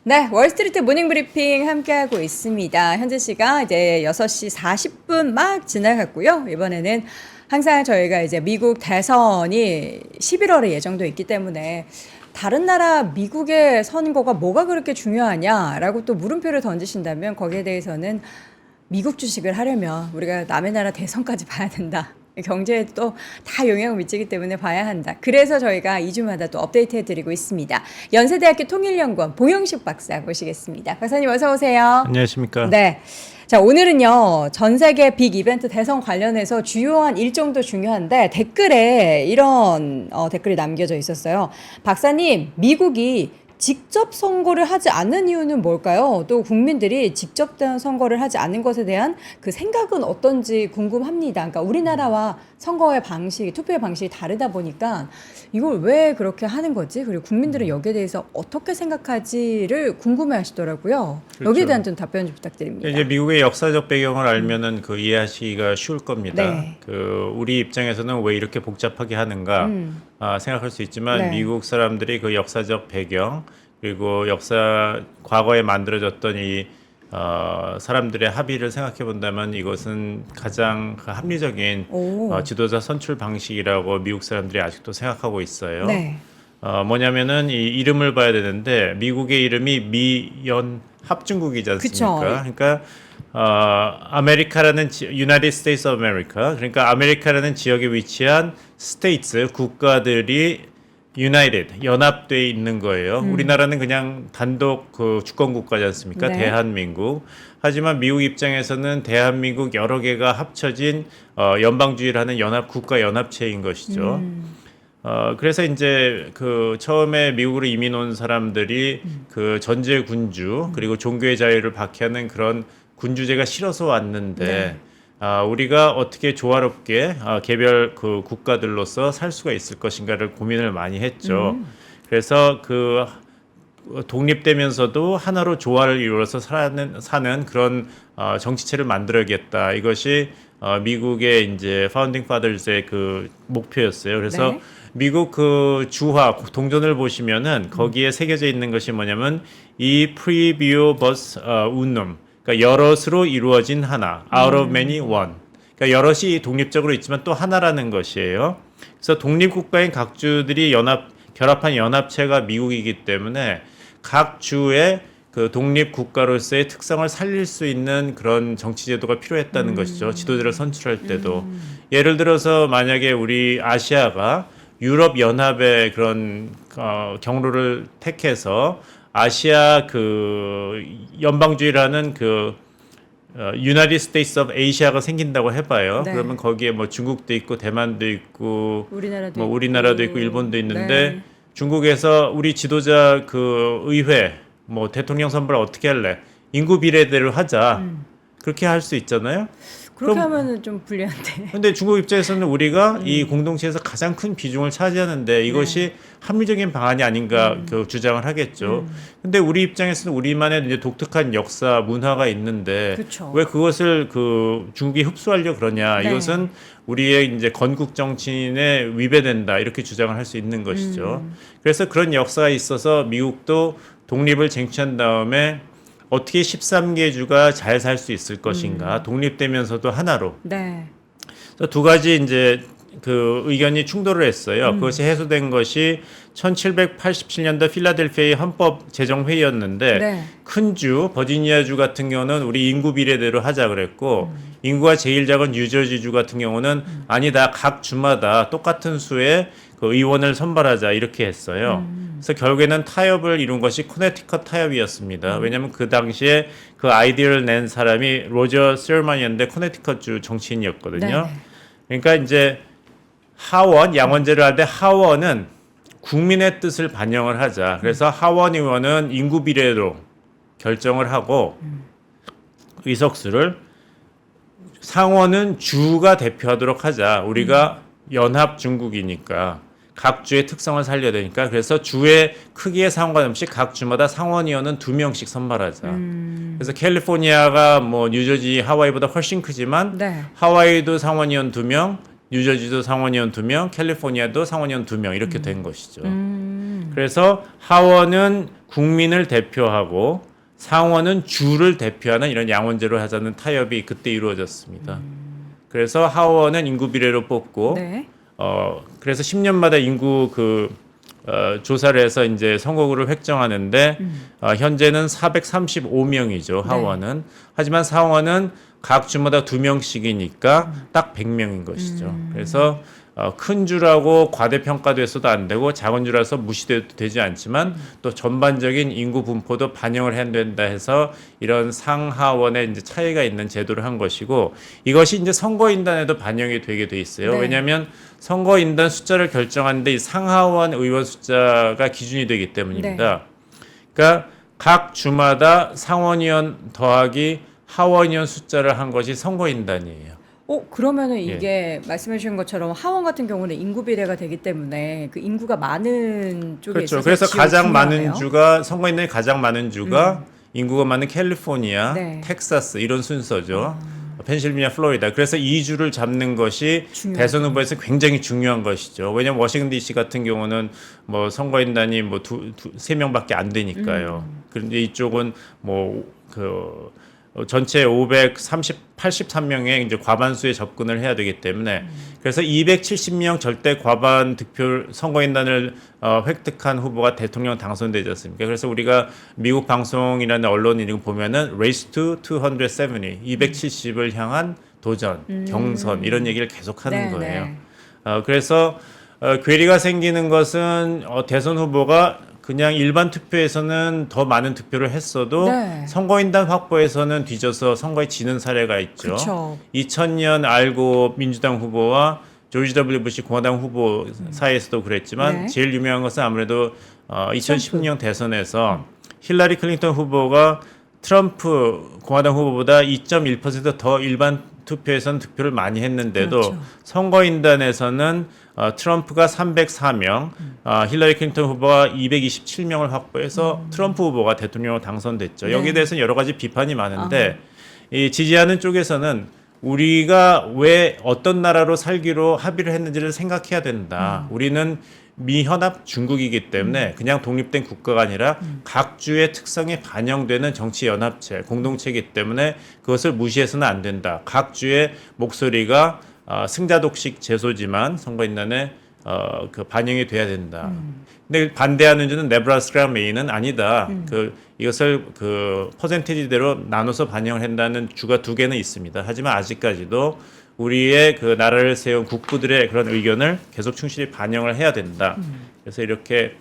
네, 월스트리트 모닝 브리핑 함께하고 있습니다. 현재 시각 이제 6시 40분 막 지나갔고요. 이번에는 항상 저희가 이제 미국 대선이 11월에 예정돼 있기 때문에 다른 나라 미국의 선거가 뭐가 그렇게 중요하냐라고 또 물음표를 던지신다면 거기에 대해서는 미국 주식을 하려면 우리가 남의 나라 대선까지 봐야 된다. 경제에 또 다 영향을 미치기 때문에 봐야 한다. 그래서 저희가 2주마다 또 업데이트 해드리고 있습니다. 연세대학교 통일연구원 봉영식 박사 모시겠습니다. 박사님 어서 오세요. 안녕하십니까. 네. 자, 오늘은요, 전 세계 빅 이벤트 대선 관련해서 주요한 일정도 중요한데 댓글에 이런 댓글이 남겨져 있었어요. 박사님, 미국이 직접 선거를 하지 않는 이유는 뭘까요? 또 국민들이 직접 선거를 하지 않는 것에 대한 그 생각은 어떤지 궁금합니다. 그러니까 우리나라와 선거의 방식, 투표의 방식이 다르다 보니까 이걸 왜 그렇게 하는 거지? 그리고 국민들은 여기에 대해서 어떻게 생각하지를 궁금해 하시더라고요. 그렇죠. 여기에 대한 좀 답변 좀 부탁드립니다. 이제 미국의 역사적 배경을 알면은 그 이해하시기가 쉬울 겁니다. 네. 그 우리 입장에서는 왜 이렇게 복잡하게 하는가 생각할 수 있지만 네. 미국 사람들이 그 역사적 배경 그리고 과거에 만들어졌던 이 사람들의 합의를 생각해 본다면 이것은 가장 합리적인 지도자 선출 방식이라고 미국 사람들이 아직도 생각하고 있어요. 네. 뭐냐면은 이 이름을 봐야 되는데 미국의 이름이 미연 합중국이지 않습니까? 그쵸. 그러니까 아메리카라는 United States of America, 그러니까 아메리카라는 지역에 위치한 states 국가들이 United 연합돼 있는 거예요. 우리나라는 그냥 단독 그 주권 국가지 않습니까? 네. 대한민국. 하지만 미국 입장에서는 대한민국 여러 개가 합쳐진 연방주의를 하는 연합 국가 연합체인 것이죠. 그래서 이제 그 처음에 미국으로 이민 온 사람들이 그 전제 군주 그리고 종교의 자유를 박해하는 그런 군주제가 싫어서 왔는데 네. 우리가 어떻게 조화롭게 개별 그 국가들로서 살 수가 있을 것인가를 고민을 많이 했죠. 그래서 그 독립되면서도 하나로 조화를 이루어서 사는 그런 정치체를 만들어야겠다. 이것이 미국의 이제 파운딩 파더즈의 그 목표였어요. 그래서 네. 미국 그 주화 동전을 보시면은 거기에 새겨져 있는 것이 뭐냐면 이 프리비오버스 운룸, 그러니까 여럿으로 이루어진 하나, out of many one. 그러니까 여럿이 독립적으로 있지만 또 하나라는 것이에요. 그래서 독립국가인 각 주들이 결합한 연합체가 미국이기 때문에 각 주의 그 독립 국가로서의 특성을 살릴 수 있는 그런 정치 제도가 필요했다는 것이죠. 지도자를 선출할 때도. 예를 들어서 만약에 우리 아시아가 유럽 연합의 그런 경로를 택해서 아시아 그 연방주의라는 그 United States of Asia가 생긴다고 해봐요. 네. 그러면 거기에 뭐 중국도 있고 대만도 있고 우리나라도 뭐 있고. 우리나라도 있고 일본도 있는데 네. 중국에서 우리 지도자 그 의회 뭐 대통령 선거를 어떻게 할래? 인구 비례대로 하자. 그렇게 할 수 있잖아요. 그렇게 그럼- 하면은 좀 불리한데. 근데 중국 입장에서는 우리가 이 공동체에서 가장 큰 비중을 차지하는데 이것이 합리적인 방안이 아닌가 그 주장을 하겠죠. 근데 우리 입장에서는 우리만의 이제 독특한 역사, 문화가 있는데 그쵸. 왜 그것을 그 중국이 흡수하려 그러냐? 네. 이것은 우리의 이제 건국 정치인에 위배된다 이렇게 주장을 할 수 있는 것이죠. 그래서 그런 역사가 있어서 미국도 독립을 쟁취한 다음에 어떻게 13개 주가 잘 살 수 있을 것인가? 독립되면서도 하나로. 네. 그래서 두 가지 이제 그 의견이 충돌을 했어요. 그것이 해소된 것이 1787년도 필라델피아의 헌법 제정 회의였는데 네. 큰 주 버지니아주 같은 경우는 우리 인구 비례대로 하자 그랬고 인구가 제일 작은 뉴저지주 같은 경우는 아니다 각 주마다 똑같은 수의 그 의원을 선발하자 이렇게 했어요. 그래서 결국에는 타협을 이룬 것이 코네티컷 타협이었습니다. 왜냐하면 그 당시에 그 아이디어를 낸 사람이 로저 세어만이었는데 코네티컷주 정치인이었거든요. 네. 그러니까 이제 하원 양원제를 할 때 하원은 국민의 뜻을 반영을 하자. 그래서 하원 의원은 인구 비례로 결정을 하고 의석수를 상원은 주가 대표하도록 하자. 우리가 연합 중국이니까 각 주의 특성을 살려야 되니까 그래서 주의 크기에 상관없이 각 주마다 상원의원은 2명씩 선발하자. 그래서 캘리포니아가 뭐 뉴저지, 하와이보다 훨씬 크지만 네. 하와이도 상원의원 2명, 뉴저지도 상원의원 2명, 캘리포니아도 상원의원 2명 이렇게 된 것이죠. 그래서 하원은 국민을 대표하고 상원은 주를 대표하는 이런 양원제로 하자는 타협이 그때 이루어졌습니다. 그래서 하원은 인구 비례로 뽑고 네. 그래서 10년마다 인구 조사를 해서 이제 선거구를 획정하는데 현재는 435명이죠. 하원은. 하지만 상원은 각 주마다 2명씩이니까 딱 100명인 것이죠. 그래서 큰 주라고 과대평가돼서도 안 되고 작은 주라서 무시돼도 되지 않지만 또 전반적인 인구 분포도 반영을 해야 된다 해서 이런 상하원의 이제 차이가 있는 제도를 한 것이고 이것이 이제 선거인단에도 반영이 되게 돼 있어요. 네. 왜냐하면 선거인단 숫자를 결정하는데 이 상하원 의원 숫자가 기준이 되기 때문입니다. 그러니까 각 주마다 상원의원 더하기 하원의원 숫자를 한 것이 선거인단이에요. 그러면은 이게 말씀해 주신 것처럼 하원 같은 경우는 인구 비례가 되기 때문에 그 인구가 많은 쪽에 그렇죠. 있어서 그래서 지역이 가장 중요하네요. 많은 주가 선거인단이 가장 많은 주가 인구가 많은 캘리포니아, 네. 텍사스 이런 순서죠. 펜실베니아, 플로리다. 그래서 이 주를 잡는 것이 중요하죠. 대선 후보에서 굉장히 중요한 것이죠. 왜냐하면 워싱턴 D.C. 같은 경우는 뭐 선거인단이 뭐 세 명밖에 안 되니까요. 그런데 이쪽은 전체 83명의 이제 과반수에 접근을 해야 되기 때문에 그래서 270명 절대 과반 득표 선거인단을 획득한 후보가 대통령 당선되지 않습니까? 그래서 우리가 미국 방송이라는 언론이 보면은 Race to 270, 270을 향한 도전, 경선 이런 얘기를 계속하는 네, 거예요. 네. 그래서 괴리가 생기는 것은 대선 후보가 그냥 일반 투표에서는 더 많은 투표를 했어도 네. 선거인단 확보에서는 뒤져서 선거에 지는 사례가 있죠. 그쵸. 2000년 알고 민주당 후보와 조지 W. 부시 공화당 후보 사이에서도 그랬지만 네. 제일 유명한 것은 아무래도 2016년 대선에서 힐러리 클린턴 후보가 트럼프 공화당 후보보다 2.1%더 일반 투표에서는 득표를 많이 했는데도 그렇죠. 선거인단에서는 트럼프가 304명, 힐러리 클린턴 후보가 227명을 확보해서 트럼프 후보가 대통령으로 당선됐죠. 네. 여기에 대해서는 여러 가지 비판이 많은데 이 지지하는 쪽에서는 우리가 왜 어떤 나라로 살기로 합의를 했는지를 생각해야 된다. 우리는 미현합 중국이기 때문에 그냥 독립된 국가가 아니라 각 주의 특성에 반영되는 정치 연합체, 공동체이기 때문에 그것을 무시해서는 안 된다. 각 주의 목소리가 승자독식 제소지만 선거인단에 반영이 돼야 된다. 근데 반대하는 주는 네브라스카랑 메인은 아니다. 이것을 퍼센티지대로 나눠서 반영을 한다는 주가 2개는 있습니다. 하지만 아직까지도 우리의 나라를 세운 국부들의 그런 의견을 계속 충실히 반영을 해야 된다. 그래서 이렇게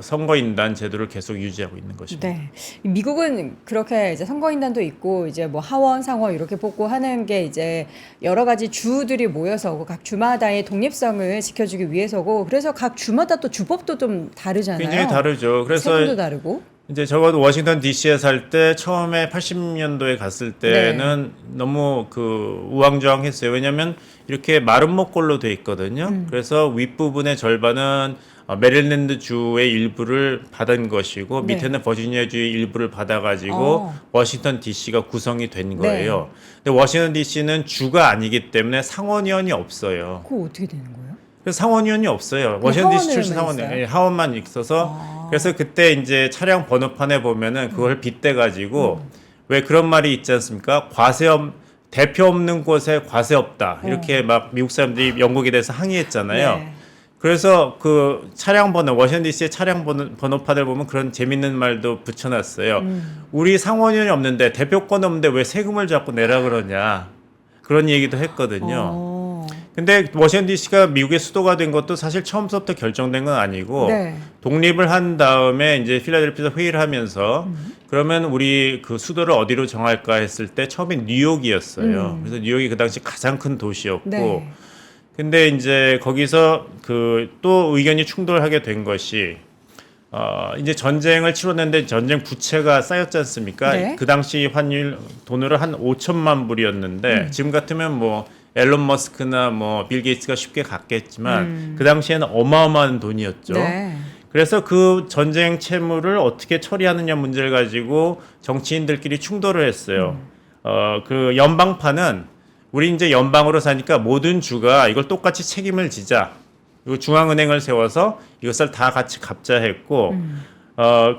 선거인단 제도를 계속 유지하고 있는 것입니다. 네. 미국은 그렇게 이제 선거인단도 있고 이제 뭐 하원, 상원 이렇게 뽑고 하는 게 이제 여러 가지 주들이 모여서 각 주마다의 독립성을 지켜주기 위해서고 그래서 각 주마다 또 주법도 좀 다르잖아요. 굉장히 다르죠. 그래서 세금도 다르고. 이제 적어도 워싱턴 D.C.에 살 때 처음에 80년도에 갔을 때는 너무 우왕좌왕했어요. 왜냐하면 이렇게 마른 목골로 돼 있거든요. 그래서 윗부분의 절반은 메릴랜드 주의 일부를 받은 것이고 네. 밑에는 버지니아 주의 일부를 받아가지고 워싱턴 D.C.가 구성이 된 거예요. 근데 워싱턴 D.C.는 주가 아니기 때문에 상원의원이 없어요. 그거 어떻게 되는 거예요? 그래서 상원의원이 없어요. 워싱턴 D.C. 출신 하원의원만 상원, 있어요? 예, 하원만 있어서 그래서 그때 이제 차량 번호판에 보면은 그걸 빗대 가지고 왜 그런 말이 있지 않습니까? 대표 없는 곳에 과세 없다. 이렇게 막 미국 사람들이 영국에 대해서 항의했잖아요. 네. 그래서 차량 번호, 워싱턴 DC의 차량 번호판을 보면 그런 재밌는 말도 붙여놨어요. 우리 상원의원이 없는데 대표권 없는데 왜 세금을 자꾸 내라 그러냐. 그런 얘기도 했거든요. 근데 워싱턴 DC가 미국의 수도가 된 것도 사실 처음부터 결정된 건 아니고 네. 독립을 한 다음에 이제 필라델피아에서 회의를 하면서 그러면 우리 수도를 어디로 정할까 했을 때 처음에 뉴욕이었어요. 그래서 뉴욕이 그 당시 가장 큰 도시였고 네. 근데 이제 거기서 또 의견이 충돌하게 된 것이 이제 전쟁을 치렀는데 전쟁 부채가 쌓였지 않습니까? 네. 그 당시 환율 돈으로 한 5천만 불이었는데 지금 같으면 뭐 앨런 머스크나 뭐 빌 게이츠가 쉽게 갔겠지만 그 당시에는 어마어마한 돈이었죠. 네. 그래서 그 전쟁 채무를 어떻게 처리하느냐 문제를 가지고 정치인들끼리 충돌을 했어요. 연방파는 우리 이제 연방으로 사니까 모든 주가 이걸 똑같이 책임을 지자. 그리고 중앙은행을 세워서 이것을 다 같이 갚자 했고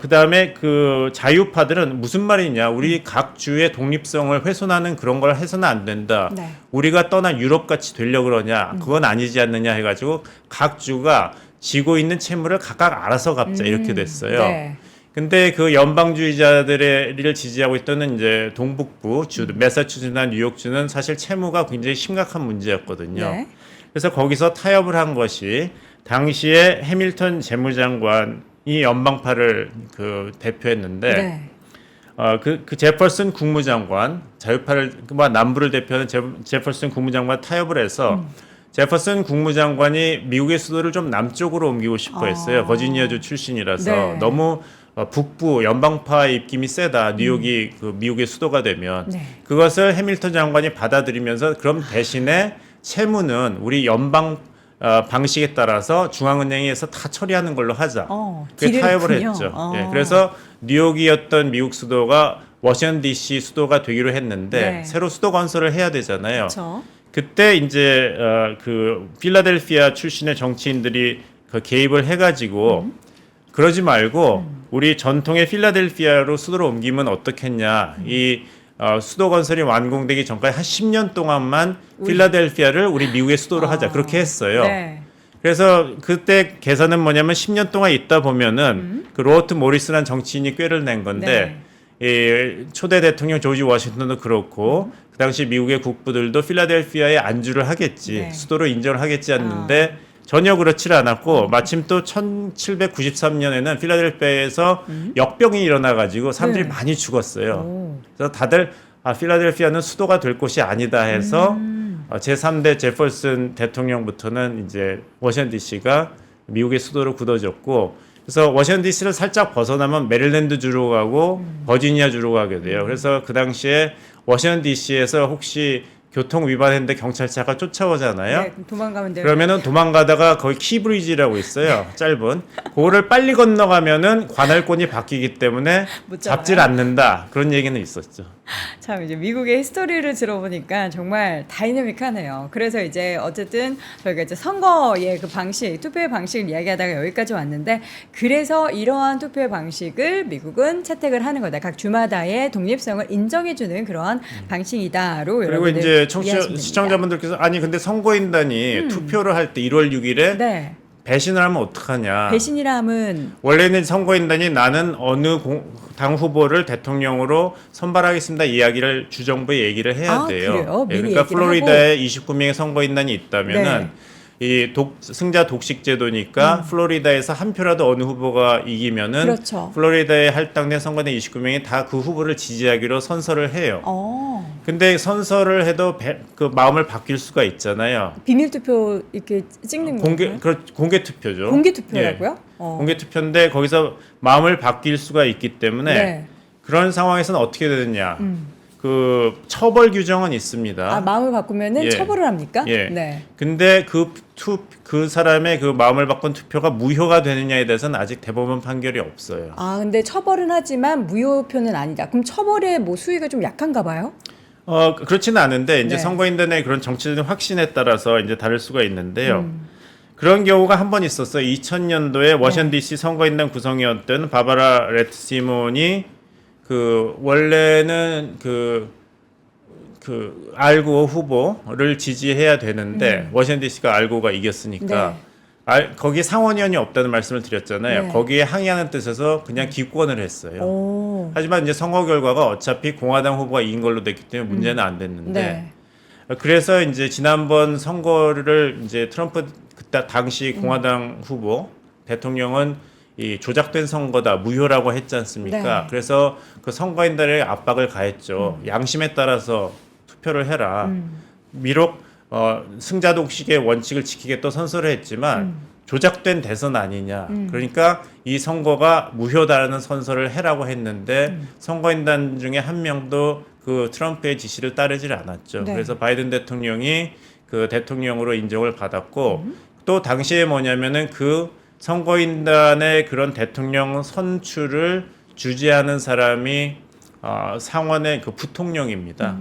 그다음에 그 자유파들은 무슨 말이냐? 우리 각 주의 독립성을 훼손하는 그런 걸 해서는 안 된다. 네. 우리가 떠나 유럽 같이 되려고 그러냐? 그건 아니지 않느냐 해 가지고 각 주가 지고 있는 채무를 각각 알아서 갚자 이렇게 됐어요. 네. 근데 그 연방주의자들을 지지하고 있던 이제 동북부 주, 매사추세츠나 뉴욕주는 사실 채무가 굉장히 심각한 문제였거든요. 네. 그래서 거기서 타협을 한 것이 당시에 해밀턴 재무장관이 연방파를 그 대표했는데 네. 그 제퍼슨 국무장관 자유파를 남부를 대표하는 제퍼슨 국무장관 타협을 해서 제퍼슨 국무장관이 미국의 수도를 좀 남쪽으로 옮기고 싶어 했어요. 버지니아주 출신이라서 네. 너무 북부 연방파의 입김이 세다. 뉴욕이 그 미국의 수도가 되면 네. 그것을 해밀턴 장관이 받아들이면서 그럼 대신에 채무는 우리 연방 방식에 따라서 중앙은행에서 다 처리하는 걸로 하자. 그게 딜을 타협을 했군요. 했죠. 예, 그래서 뉴욕이었던 미국 수도가 워싱턴 DC 수도가 되기로 했는데 네. 새로 수도 건설을 해야 되잖아요. 그렇죠. 그때 이제 그 필라델피아 출신의 정치인들이 그 개입을 해가지고 그러지 말고 우리 전통의 필라델피아로 수도를 옮기면 어떻겠냐. 이 수도 건설이 완공되기 전까지 한 10년 동안만 필라델피아를 우리 미국의 수도로 하자. 그렇게 했어요. 네. 그래서 그때 계산은 뭐냐면 10년 동안 있다 보면은 그 로버트 모리스라는 정치인이 꾀를 낸 건데 이 초대 대통령 조지 워싱턴도 그렇고 그 당시 미국의 국부들도 필라델피아에 안주를 하겠지. 네. 수도로 인정을 하겠지 않는데 전혀 그렇지 않았고 마침 또 1793년에는 필라델피아에서 역병이 일어나가지고 사람들이 네. 많이 죽었어요. 오. 그래서 다들 필라델피아는 수도가 될 곳이 아니다 해서 제3대 제퍼슨 대통령부터는 이제 워싱턴 DC가 미국의 수도로 굳어졌고 그래서 워싱턴 DC를 살짝 벗어나면 메릴랜드 주로 가고 버지니아 주로 가게 돼요. 그래서 그 당시에 워싱턴 DC에서 혹시 교통 위반했는데 경찰차가 쫓아오잖아요. 네, 도망가면 돼요. 그러면은 도망가다가 거기 키브리지라고 있어요. 짧은. 그거를 빨리 건너가면은 관할권이 바뀌기 때문에 못 잡아요? 잡질 않는다. 그런 얘기는 있었죠. 참 이제 미국의 히스토리를 들어보니까 정말 다이내믹하네요. 그래서 이제 어쨌든 저희가 이제 선거의 그 방식, 투표의 방식을 이야기하다가 여기까지 왔는데 그래서 이러한 투표의 방식을 미국은 채택을 하는 거다. 각 주마다의 독립성을 인정해주는 그러한 방식이다로 그리고 여러분들 이제 청취자 이해하시면 됩니다. 시청자분들께서 아니 근데 선거인단이 투표를 할 때 1월 6일에 네. 배신을 하면 어떡하냐. 배신이람은 원래는 선거인단이 나는 어느 당 후보를 대통령으로 선발하겠습니다 이야기를 주정부에 얘기를 해야 돼요. 그래요? 미리 그러니까 얘기를 플로리다에 29명의 선거인단이 있다면은 네. 이 승자 독식 제도니까 플로리다에서 한 표라도 어느 후보가 이기면은 그렇죠. 플로리다에 할당된 선거인 29명이 다 그 후보를 지지하기로 선서를 해요. 근데 선서를 해도 그 마음을 바뀔 수가 있잖아요. 비밀 투표 이렇게 찍는 건가요? 공개 투표죠. 공개 투표라고요? 예. 공개 투표인데 거기서 마음을 바뀔 수가 있기 때문에 네. 그런 상황에서는 어떻게 되느냐. 그 처벌 규정은 있습니다. 마음을 바꾸면은 예. 처벌을 합니까? 예. 네. 근데 그 사람의 그 마음을 바꾼 투표가 무효가 되느냐에 대해서는 아직 대법원 판결이 없어요. 근데 처벌은 하지만 무효표는 아니다. 그럼 처벌의 뭐 수위가 좀 약한가 봐요? 그렇지는 않은데 이제 네. 선거인단의 그런 정치적인 확신에 따라서 이제 다를 수가 있는데요. 그런 경우가 한 번 있었어요. 2000년도에 워싱턴 DC 선거인단 구성이었던 바바라 레트시몬이 그 원래는 그 알고 후보를 지지해야 되는데 워싱턴 DC가 알고가 이겼으니까 거기 상원의원이 없다는 말씀을 드렸잖아요. 네. 거기에 항의하는 뜻에서 그냥 기권을 했어요. 오. 하지만 이제 선거 결과가 어차피 공화당 후보가 이긴 걸로 됐기 때문에 문제는 안 됐는데 네. 그래서 이제 지난번 선거를 이제 트럼프 그때 당시 공화당 후보 대통령은 이 조작된 선거다 무효라고 했지 않습니까? 네. 그래서 그 선거인단에 압박을 가했죠. 양심에 따라서 투표를 해라. 비록 승자 독식의 원칙을 지키겠다 선서를 했지만 조작된 대선 아니냐. 그러니까 이 선거가 무효다라는 선서를 해라고 했는데 선거인단 중에 한 명도 그 트럼프의 지시를 따르질 않았죠. 네. 그래서 바이든 대통령이 그 대통령으로 인정을 받았고 또 당시에 뭐냐면은 그 선거인단의 그런 대통령 선출을 주재하는 사람이 상원의 그 부통령입니다.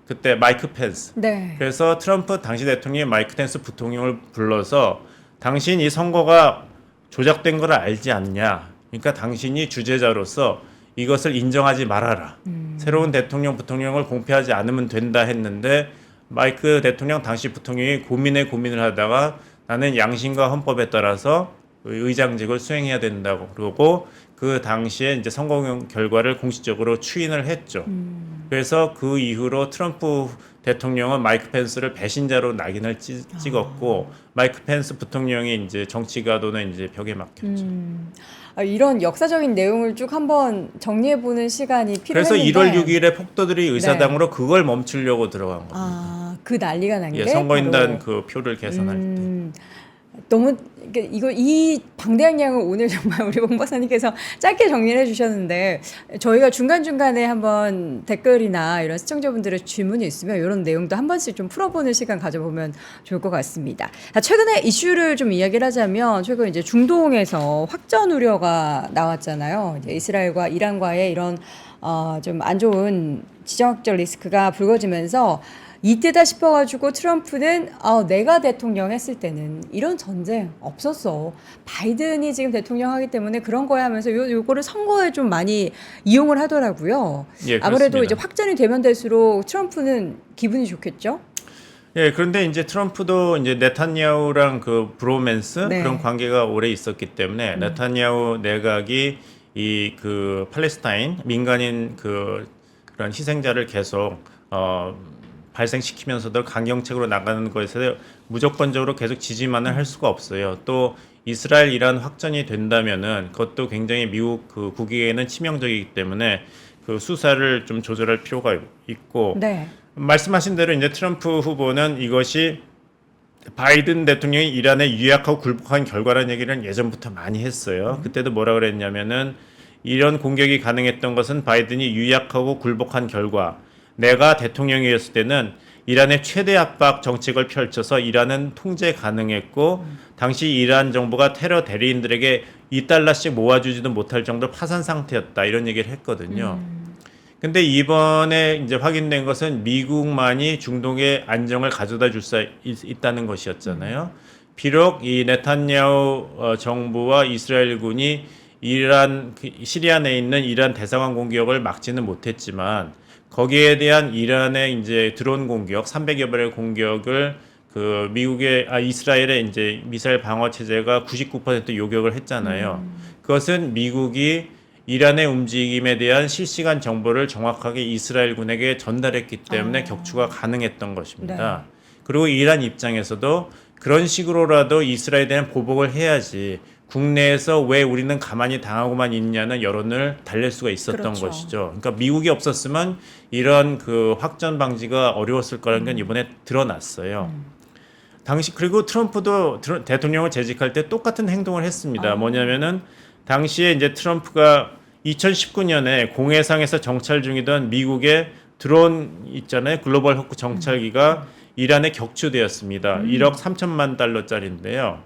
그때 마이크 펜스. 네. 그래서 트럼프 당시 대통령이 마이크 펜스 부통령을 불러서 당신 이 선거가 조작된 걸 알지 않냐? 그러니까 당신이 주재자로서 이것을 인정하지 말아라. 새로운 대통령, 부통령을 공표하지 않으면 된다 했는데 마이크 대통령 당시 부통령이 고민을 하다가 나는 양심과 헌법에 따라서 의장직을 수행해야 된다고 그러고 그 당시에 이제 선거 결과를 공식적으로 추인을 했죠. 그래서 그 이후로 트럼프 대통령은 마이크 펜스를 배신자로 낙인을 찍었고 마이크 펜스 부통령이 이제 정치가도는 이제 벽에 막혔죠. 이런 역사적인 내용을 쭉 한번 정리해 보는 시간이 그래서 필요했는데 1월 6일에 폭도들이 의사당으로 그걸 멈추려고 들어간 겁니다. 그 난리가 난 게 예, 선거인단 바로 그 표를 계산할 때. 너무 이 방대한 양을 오늘 정말 우리 공 박사님께서 짧게 정리해 주셨는데 저희가 중간중간에 한번 댓글이나 이런 시청자분들의 질문이 있으면 이런 내용도 한 번씩 좀 풀어보는 시간 가져보면 좋을 것 같습니다. 최근에 이슈를 좀 이야기를 하자면 최근 이제 중동에서 확전 우려가 나왔잖아요. 이제 이스라엘과 이란과의 이런 좀 안 좋은 지정학적 리스크가 불거지면서 이때다 싶어가지고 트럼프는 내가 대통령 했을 때는 이런 전쟁 없었어. 바이든이 지금 대통령 하기 때문에 그런 거야 하면서 요거를 선거에 좀 많이 이용을 하더라고요. 예, 아무래도 그렇습니다. 이제 확전이 되면 될수록 트럼프는 기분이 좋겠죠? 예, 그런데 이제 트럼프도 이제 네타냐후랑 그 브로맨스 네. 그런 관계가 오래 있었기 때문에 네타냐후 내각이 이 그 팔레스타인 민간인 그런 희생자를 계속 발생시키면서도 강경책으로 나가는 것에 무조건적으로 계속 지지만을 할 수가 없어요. 또 이스라엘 이란 확전이 된다면은 그것도 굉장히 미국 그 국익에는 치명적이기 때문에 그 수사를 좀 조절할 필요가 있고 네. 말씀하신 대로 이제 트럼프 후보는 이것이 바이든 대통령이 이란에 유약하고 굴복한 결과라는 얘기를 예전부터 많이 했어요. 그때도 뭐라 그랬냐면은 이런 공격이 가능했던 것은 바이든이 유약하고 굴복한 결과. 내가 대통령이었을 때는 이란의 최대 압박 정책을 펼쳐서 이란은 통제 가능했고 당시 이란 정부가 테러 대리인들에게 $2씩 모아주지도 못할 정도 파산 상태였다 이런 얘기를 했거든요. 근데 이번에 이제 확인된 것은 미국만이 중동의 안정을 가져다 줄 수 있다는 것이었잖아요. 비록 이 네탄야후 정부와 이스라엘군이 시리아 내에 있는 이란 대사관 공격을 막지는 못했지만 거기에 대한 이란의 이제 드론 공격 300여 발의 공격을 그 이스라엘의 이제 미사일 방어 체제가 99% 요격을 했잖아요. 그것은 미국이 이란의 움직임에 대한 실시간 정보를 정확하게 이스라엘군에게 전달했기 때문에 격추가 가능했던 것입니다. 네. 그리고 이란 입장에서도 그런 식으로라도 이스라엘에 대한 보복을 해야지 국내에서 왜 우리는 가만히 당하고만 있냐는 여론을 달랠 수가 있었던 그렇죠. 것이죠. 그러니까 미국이 없었으면 이런 그 확전 방지가 어려웠을 거라는 건 이번에 드러났어요. 당시 그리고 트럼프도 대통령을 재직할 때 똑같은 행동을 했습니다. 뭐냐면은 당시에 이제 트럼프가 2019년에 공해상에서 정찰 중이던 미국의 드론 있잖아요. 글로벌 호크 정찰기가 이란에 격추되었습니다. 1억 3천만 달러짜리인데요.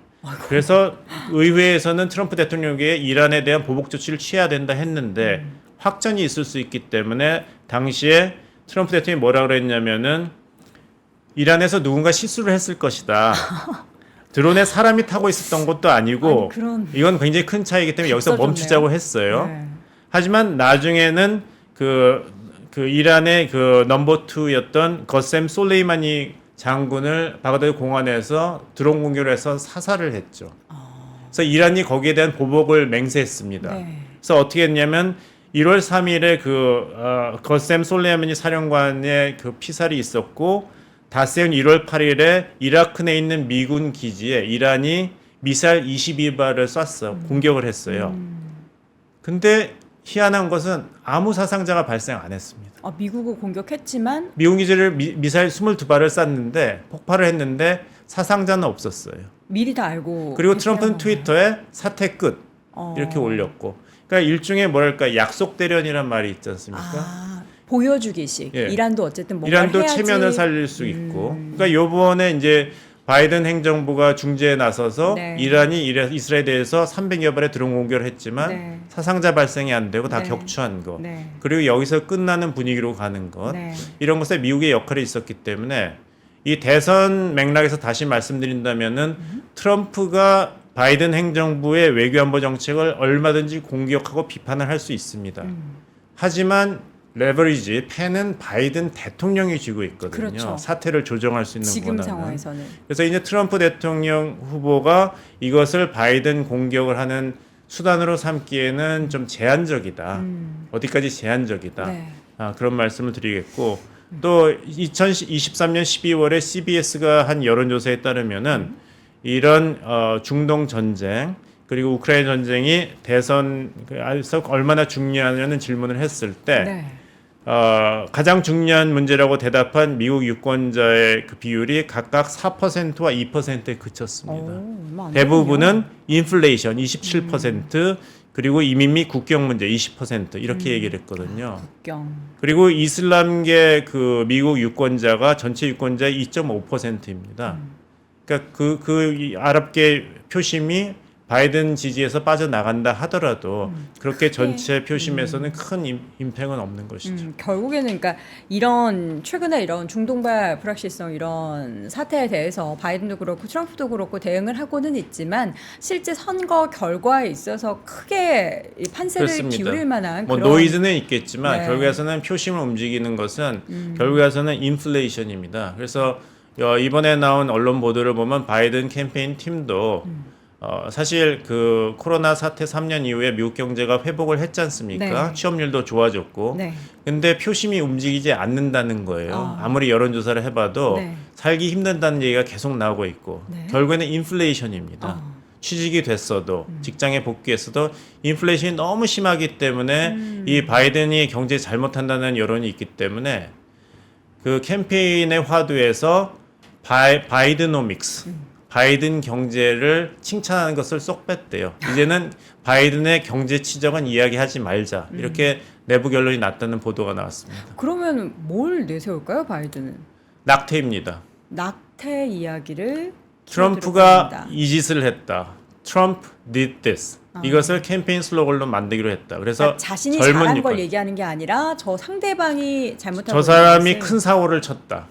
그래서 의회에서는 트럼프 대통령에게 이란에 대한 보복 조치를 취해야 된다 했는데 확전이 있을 수 있기 때문에 당시에 트럼프 대통령이 뭐라 그랬냐면은 이란에서 누군가 실수를 했을 것이다. 드론에 사람이 타고 있었던 것도 아니고 이건 굉장히 큰 차이기 때문에 여기서 멈추자고 했어요. 네. 하지만 나중에는 그 이란의 그 넘버 2였던 거셈 솔레이마니 장군을 바그다드 공항에서 드론 공격을 해서 사살을 했죠. 그래서 이란이 거기에 대한 보복을 맹세했습니다. 네. 그래서 어떻게 했냐면 1월 3일에 거셈 솔레이마니 사령관의 그 피살이 있었고 다세운 1월 8일에 이라크 내에 있는 미군 기지에 이란이 미사일 22발을 쐈어. 공격을 했어요. 근데 희한한 것은 아무 사상자가 발생 안 했습니다. 미국을 공격했지만 미군 기지를 미사일 22발을 쐈는데 폭발을 했는데 사상자는 없었어요. 미리 다 알고. 그리고 트럼프는 트위터에 사태 끝 이렇게 올렸고, 그러니까 일종의 뭐랄까 약속 대련이란 말이 있지 않습니까? 보여주기식. 예. 이란도 어쨌든 뭔가 이란도 해야지. 체면을 살릴 수 있고, 그러니까 요번에 이제 바이든 행정부가 중재에 나서서 네. 이란이 이스라엘에 대해서 300여 발의 드론 공격을 했지만 네. 사상자 발생이 안 되고 다 네. 격추한 거. 네. 그리고 여기서 끝나는 분위기로 가는 것. 네. 이런 것에 미국의 역할이 있었기 때문에 이 대선 맥락에서 다시 말씀드린다면은 트럼프가 바이든 행정부의 외교안보 정책을 얼마든지 공격하고 비판을 할 수 있습니다. 하지만 레버리지 펜은 바이든 대통령이 쥐고 있거든요. 그렇죠. 사태를 조정할 수 있는 지금 권한은. 상황에서는. 그래서 이제 트럼프 대통령 후보가 이것을 바이든 공격을 하는 수단으로 삼기에는 좀 제한적이다. 어디까지 제한적이다. 네. 그런 말씀을 드리겠고 또 2023년 12월에 CBS가 한 여론조사에 따르면은 이런 중동 전쟁 그리고 우크라이나 전쟁이 대선에서 얼마나 중요하냐는 질문을 했을 때 네. 가장 중요한 문제라고 대답한 미국 유권자의 그 비율이 각각 4%와 2%에 그쳤습니다. 얼마 안 대부분은 인플레이션 27% 그리고 이민 및 국경 문제 20% 이렇게 얘기를 했거든요. 국경. 그리고 이슬람계 그 미국 유권자가 전체 유권자의 2.5%입니다. 그러니까 이 아랍계 표심이 바이든 지지에서 빠져나간다 하더라도 그렇게 전체 표심에서는 큰 임팩은 없는 것이죠. 결국에는 그러니까 이런 최근에 이런 중동발 불확실성 이런 사태에 대해서 바이든도 그렇고 트럼프도 그렇고 대응을 하고는 있지만 실제 선거 결과에 있어서 크게 이 판세를 그렇습니다. 기울일 만한 뭐 그런 노이즈는 있겠지만 네. 결국에서는 표심을 움직이는 것은 결국에서는 인플레이션입니다. 그래서 이번에 나온 언론 보도를 보면 바이든 캠페인 팀도 사실 그 코로나 사태 3년 이후에 미국 경제가 회복을 했지 않습니까? 네. 취업률도 좋아졌고. 네. 근데 표심이 움직이지 않는다는 거예요. 아무리 여론조사를 해봐도 네. 살기 힘든다는 얘기가 계속 나오고 있고. 네. 결국에는 인플레이션입니다. 취직이 됐어도 직장에 복귀했어도 인플레이션이 너무 심하기 때문에 이 바이든이 경제 잘못한다는 여론이 있기 때문에 그 캠페인의 화두에서 바이드노믹스 바이든 경제를 칭찬하는 것을 쏙 뺐대요. 이제는 바이든의 경제 치적은 이야기하지 말자. 이렇게 내부 결론이 났다는 보도가 나왔습니다. 그러면 뭘 내세울까요, 바이든은? 낙태입니다. 낙태 이야기를 트럼프가 키워들었습니다. 이 짓을 했다. Trump did this. 이것을 캠페인 슬로건로 만들기로 했다. 그래서 그러니까 자신이 젊은 잘한 유권, 걸 얘기하는 게 아니라 저 상대방이 잘못하고 저 사람이 있는 것을 큰 사고를 쳤다.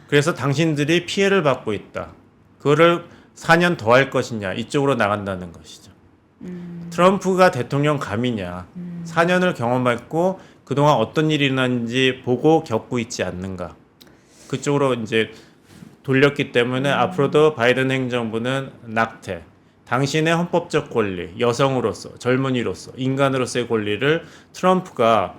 그래서 당신들이 피해를 받고 있다. 그거를 4년 더 할 것이냐 이쪽으로 나간다는 것이죠. 트럼프가 대통령 감이냐 4년을 경험했고 그동안 어떤 일이 일어났는지 보고 겪고 있지 않는가 그쪽으로 이제 돌렸기 때문에 앞으로도 바이든 행정부는 낙태 당신의 헌법적 권리 여성으로서 젊은이로서 인간으로서의 권리를 트럼프가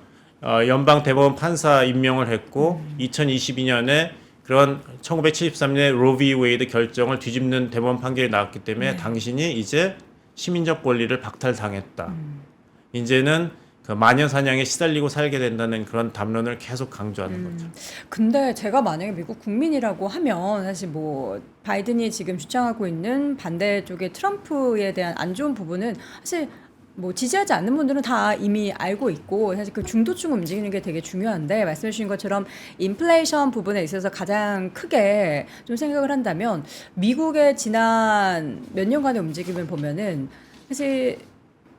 연방 대법원 판사 임명을 했고 2022년에 그런 1973년에 로비 웨이드 결정을 뒤집는 대법원 판결이 나왔기 때문에 당신이 이제 시민적 권리를 박탈당했다. 이제는 그 마녀 사냥에 시달리고 살게 된다는 그런 담론을 계속 강조하는 거죠. 근데 제가 만약에 미국 국민이라고 하면 사실 뭐 바이든이 지금 주장하고 있는 반대 쪽의 트럼프에 대한 안 좋은 부분은 사실 뭐 지지하지 않는 분들은 다 이미 알고 있고 사실 그 중도층 움직이는 게 되게 중요한데 말씀해 주신 것처럼 인플레이션 부분에 있어서 가장 크게 좀 생각을 한다면 미국의 지난 몇 년간의 움직임을 보면은 사실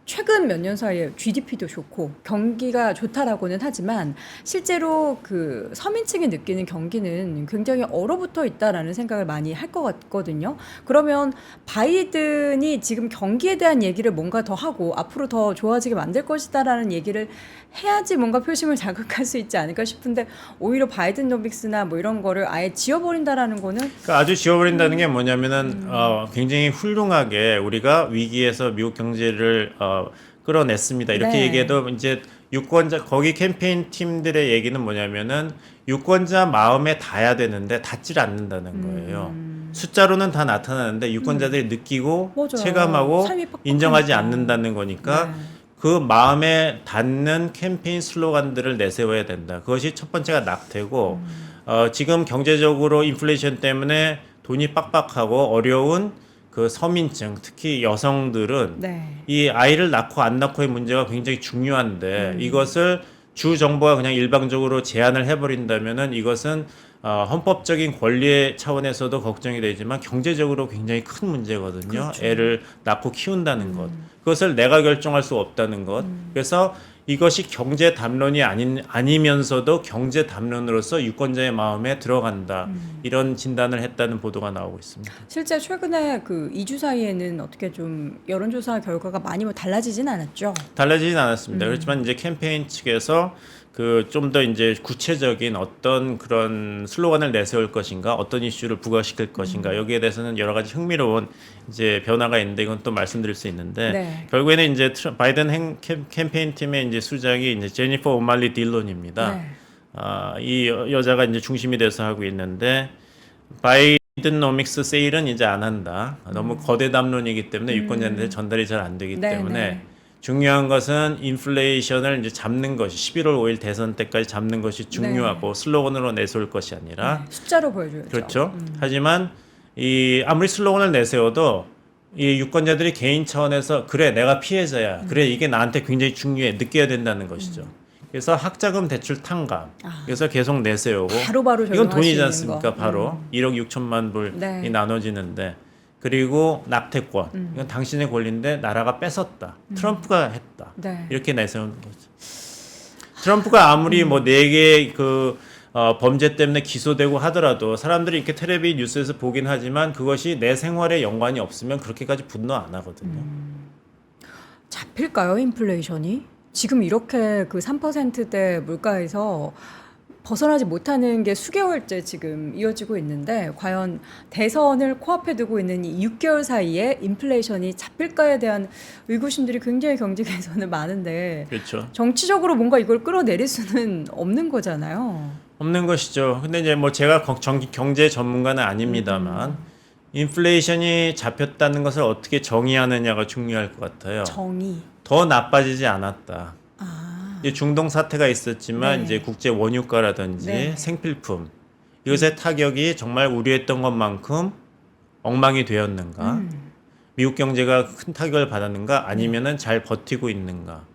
최근 몇 년 사이에 GDP도 좋고 경기가 좋다라고는 하지만 실제로 그 서민층이 느끼는 경기는 굉장히 얼어붙어 있다라는 생각을 많이 할 것 같거든요. 그러면 바이든이 지금 경기에 대한 얘기를 뭔가 더 하고 앞으로 더 좋아지게 만들 것이다라는 얘기를 해야지 뭔가 표심을 자극할 수 있지 않을까 싶은데 오히려 바이든노믹스나 뭐 이런 거를 아예 지워버린다라는 거는 그러니까 아주 지워버린다는 게 뭐냐면은 굉장히 훌륭하게 우리가 위기에서 미국 경제를 끌어냈습니다. 이렇게 네. 얘기해도 이제 유권자 거기 캠페인 팀들의 얘기는 뭐냐면은 유권자 마음에 닿아야 되는데 닿질 않는다는 거예요. 숫자로는 다 나타나는데 유권자들이 느끼고 맞아요. 체감하고 삶이 빡빡하니까. 인정하지 않는다는 거니까 네. 그 마음에 닿는 캠페인 슬로건들을 내세워야 된다. 그것이 첫 번째가 낙태고 지금 경제적으로 인플레이션 때문에 돈이 빡빡하고 어려운 그 서민층 특히 여성들은 네. 이 아이를 낳고 안 낳고의 문제가 굉장히 중요한데 이것을 주 정부가 그냥 일방적으로 제한을 해버린다면은 이것은 헌법적인 권리의 차원에서도 걱정이 되지만 경제적으로 굉장히 큰 문제거든요. 그렇죠. 애를 낳고 키운다는 것. 그것을 내가 결정할 수 없다는 것. 그래서 이것이 경제 담론이 아니면서도 경제 담론으로서 유권자의 마음에 들어간다. 이런 진단을 했다는 보도가 나오고 있습니다. 실제 최근에 그 2주 사이에는 어떻게 좀 여론조사 결과가 많이 뭐 달라지진 않았죠? 달라지진 않았습니다. 그렇지만 이제 캠페인 측에서 그 좀 더 이제 구체적인 어떤 그런 슬로건을 내세울 것인가, 어떤 이슈를 부각시킬 것인가 여기에 대해서는 여러 가지 흥미로운 이제 변화가 있는데 이건 또 말씀드릴 수 있는데 네. 결국에는 이제 바이든 캠페인 팀의 이제 수장이 이제 제니퍼 오말리 딜론입니다. 네. 이 여자가 이제 중심이 돼서 하고 있는데 바이든노믹스 세일은 이제 안 한다. 너무 거대 담론이기 때문에 유권자한테 전달이 잘 안 되기 네, 때문에. 네. 중요한 것은 인플레이션을 이제 잡는 것이 11월 5일 대선 때까지 잡는 것이 중요하고 슬로건으로 내세울 것이 아니라 숫자로 보여줘야죠. 그렇죠. 하지만 이 아무리 슬로건을 내세워도 이 유권자들이 개인 차원에서 그래 내가 피해자야. 그래 이게 나한테 굉장히 중요해 느껴야 된다는 것이죠. 그래서 학자금 대출 탕감. 그래서 계속 내세우고 바로바로 이건 돈이지 적용할 수 않습니까? 있는 거. 바로 1억 6천만 불이 네. 나눠지는데 그리고 낙태권 이건 당신의 권리인데 나라가 뺏었다. 트럼프가 했다. 네. 이렇게 내세우는 거죠. 트럼프가 아무리 뭐 4개의 그 범죄 때문에 기소되고 하더라도 사람들이 이렇게 텔레비 뉴스에서 보긴 하지만 그것이 내 생활에 연관이 없으면 그렇게까지 분노 안 하거든요. 잡힐까요, 인플레이션이? 지금 이렇게 그 3%대 물가에서 벗어나지 못하는 게 수개월째 지금 이어지고 있는데 과연 대선을 코앞에 두고 있는 이 6개월 사이에 인플레이션이 잡힐까에 대한 의구심들이 굉장히 경제계에서는 많은데 그렇죠. 정치적으로 뭔가 이걸 끌어내릴 수는 없는 거잖아요. 없는 것이죠. 근데 이제 뭐 제가 경제 전문가는 아닙니다만 인플레이션이 잡혔다는 것을 어떻게 정의하느냐가 중요할 것 같아요. 정의. 더 나빠지지 않았다. 아, 이제 중동 사태가 있었지만 네. 이제 국제 원유가라든지 네. 생필품 이것의 타격이 정말 우려했던 것만큼 엉망이 되었는가? 미국 경제가 큰 타격을 받았는가? 아니면은 잘 버티고 있는가?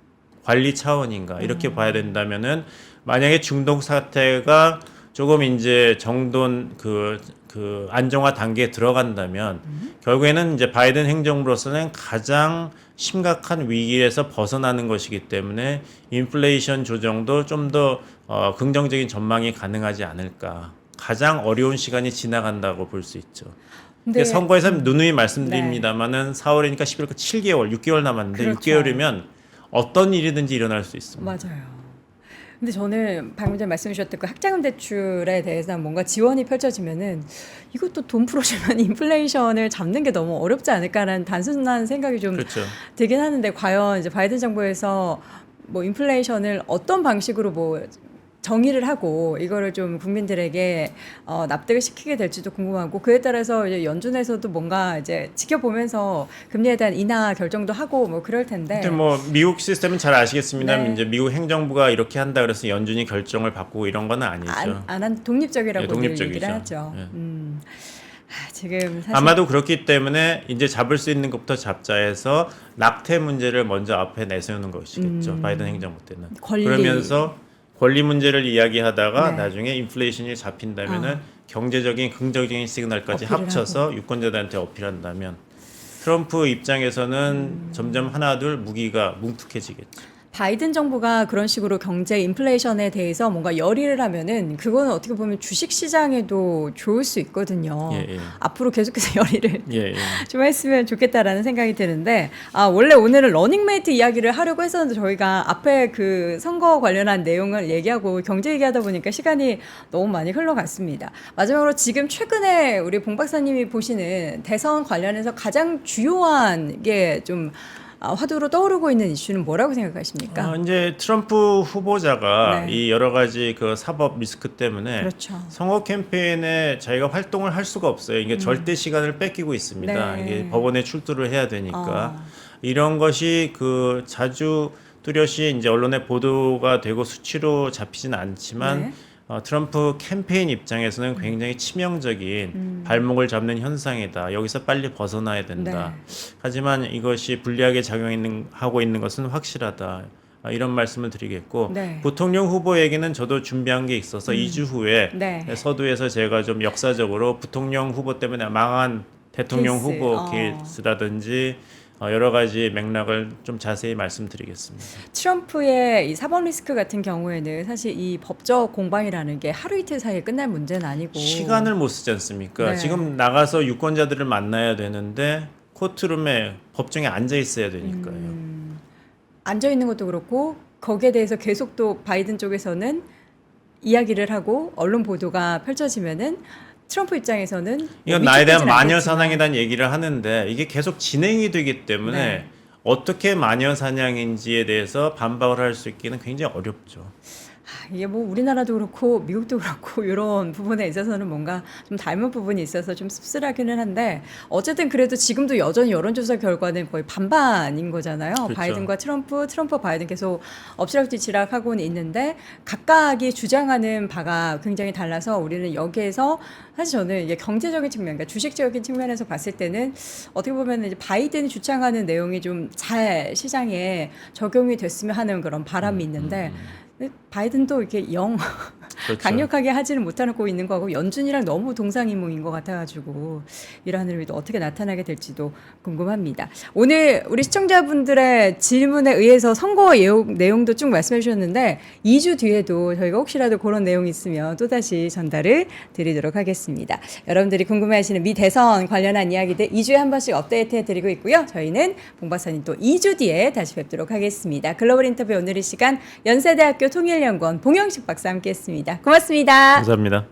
관리 차원인가? 이렇게 봐야 된다면은 만약에 중동 사태가 조금 이제 정돈 그 안정화 단계에 들어간다면 결국에는 이제 바이든 행정부로서는 가장 심각한 위기에서 벗어나는 것이기 때문에 인플레이션 조정도 좀 더 긍정적인 전망이 가능하지 않을까. 가장 어려운 시간이 지나간다고 볼 수 있죠. 근데 선거에서 누누이 말씀드립니다만은 4월이니까 11월 7개월, 6개월 남았는데 그렇죠. 6개월이면 어떤 일이든지 일어날 수 있습니다. 맞아요. 근데 저는 방금 전에 말씀 주셨던 그 학자금 대출에 대해서 뭔가 지원이 펼쳐지면은 이것도 돈 풀어주면 인플레이션을 잡는 게 너무 어렵지 않을까라는 단순한 생각이 좀 그렇죠. 들긴 하는데 과연 이제 바이든 정부에서 뭐 인플레이션을 어떤 방식으로 뭐 정의를 하고 이거를 좀 국민들에게 납득을 시키게 될지도 궁금하고 그에 따라서 이제 연준에서도 뭔가 이제 지켜보면서 금리에 대한 인하 결정도 하고 뭐 그럴 텐데. 근데 뭐 미국 시스템은 잘 아시겠습니다만 네. 이제 미국 행정부가 이렇게 한다 그래서 연준이 결정을 바꾸고 이런 건 아니죠. 안한 독립적이라고 네, 독립적이죠. 얘기를 하죠. 네. 지금 사실 아마도 그렇기 때문에 이제 잡을 수 있는 것부터 잡자 해서 낙태 문제를 먼저 앞에 내세우는 것이겠죠. 바이든 행정부 때는. 권리. 그러면서 권리 문제를 이야기하다가 네. 나중에 인플레이션이 잡힌다면은 경제적인 긍정적인 시그널까지 어필을 합쳐서 유권자들한테 어필한다면 트럼프 입장에서는 점점 하나둘 무기가 뭉툭해지겠죠. 바이든 정부가 그런 식으로 경제 인플레이션에 대해서 뭔가 열의를 하면은 그거는 어떻게 보면 주식 시장에도 좋을 수 있거든요. 예, 예. 앞으로 계속해서 열의를 예, 예. 좀 했으면 좋겠다라는 생각이 드는데 원래 오늘은 러닝메이트 이야기를 하려고 했었는데 저희가 앞에 그 선거 관련한 내용을 얘기하고 경제 얘기하다 보니까 시간이 너무 많이 흘러갔습니다. 마지막으로 지금 최근에 우리 봉 박사님이 보시는 대선 관련해서 가장 주요한 게 좀 화두로 떠오르고 있는 이슈는 뭐라고 생각하십니까? 이제 트럼프 후보자가 네. 이 여러 가지 그 사법 리스크 때문에 그렇죠. 선거 캠페인에 자기가 활동을 할 수가 없어요. 이게 절대 시간을 뺏기고 있습니다. 네. 이게 법원에 출두를 해야 되니까 이런 것이 그 자주 뚜렷이 이제 언론에 보도가 되고 수치로 잡히진 않지만 네. 트럼프 캠페인 입장에서는 굉장히 치명적인 발목을 잡는 현상이다. 여기서 빨리 벗어나야 된다. 네. 하지만 이것이 불리하게 작용하고 있는 것은 확실하다. 이런 말씀을 드리겠고 네. 부통령 후보에게는 저도 준비한 게 있어서 2주 후에 네. 서두에서 제가 좀 역사적으로 부통령 후보 때문에 망한 대통령 케이스. 후보 케이스라든지 여러 가지 맥락을 좀 자세히 말씀드리겠습니다. 트럼프의 이 사법 리스크 같은 경우에는 사실 이 법적 공방이라는 게 하루 이틀 사이에 끝날 문제는 아니고 시간을 못 쓰지 않습니까? 네. 지금 나가서 유권자들을 만나야 되는데 코트룸에 법정에 앉아 있어야 되니까요. 앉아 있는 것도 그렇고 거기에 대해서 계속 또 바이든 쪽에서는 이야기를 하고 언론 보도가 펼쳐지면은 트럼프 입장에서는 이건 뭐 나에 대한 위축되진 마녀 않겠지만 사냥에 대한 얘기를 하는데 이게 계속 진행이 되기 때문에 네. 어떻게 마녀 사냥인지에 대해서 반박을 할 수 있기는 굉장히 어렵죠. 이게 뭐 우리나라도 그렇고 미국도 그렇고 이런 부분에 있어서는 뭔가 좀 닮은 부분이 있어서 좀 씁쓸하기는 한데 어쨌든 그래도 지금도 여전히 여론조사 결과는 거의 반반인 거잖아요. 그렇죠. 바이든과 트럼프 바이든 계속 엎치락뒤치락 하고는 있는데 각각이 주장하는 바가 굉장히 달라서 우리는 여기에서 사실 저는 이게 경제적인 측면, 그러니까 주식적인 측면에서 봤을 때는 어떻게 보면 이제 바이든이 주장하는 내용이 좀 잘 시장에 적용이 됐으면 하는 그런 바람이 있는데 바이든도 이렇게 그렇죠. 강력하게 하지는 못하고 있는 거고 연준이랑 너무 동상이몽인 것 같아가지고 이러한 의미도 어떻게 나타나게 될지도 궁금합니다. 오늘 우리 시청자분들의 질문에 의해서 선거 내용도 쭉 말씀해 주셨는데 2주 뒤에도 저희가 혹시라도 그런 내용이 있으면 또다시 전달을 드리도록 하겠습니다. 여러분들이 궁금해하시는 미 대선 관련한 이야기들 2주에 한 번씩 업데이트해 드리고 있고요. 저희는 봉 박사님 또 2주 뒤에 다시 뵙도록 하겠습니다. 글로벌 인터뷰 오늘 이 시간 연세대학교 통일연구원 봉영식 박사 함께했습니다. 고맙습니다. 감사합니다.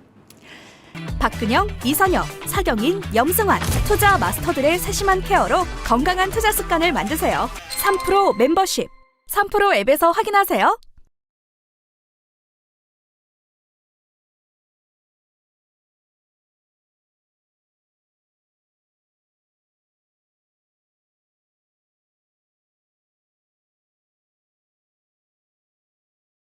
박근영, 이선영, 사경인, 염승환 투자 마스터들의 세심한 케어로 건강한 투자 습관을 만드세요. 3프로 멤버십 3프로 앱에서 확인하세요.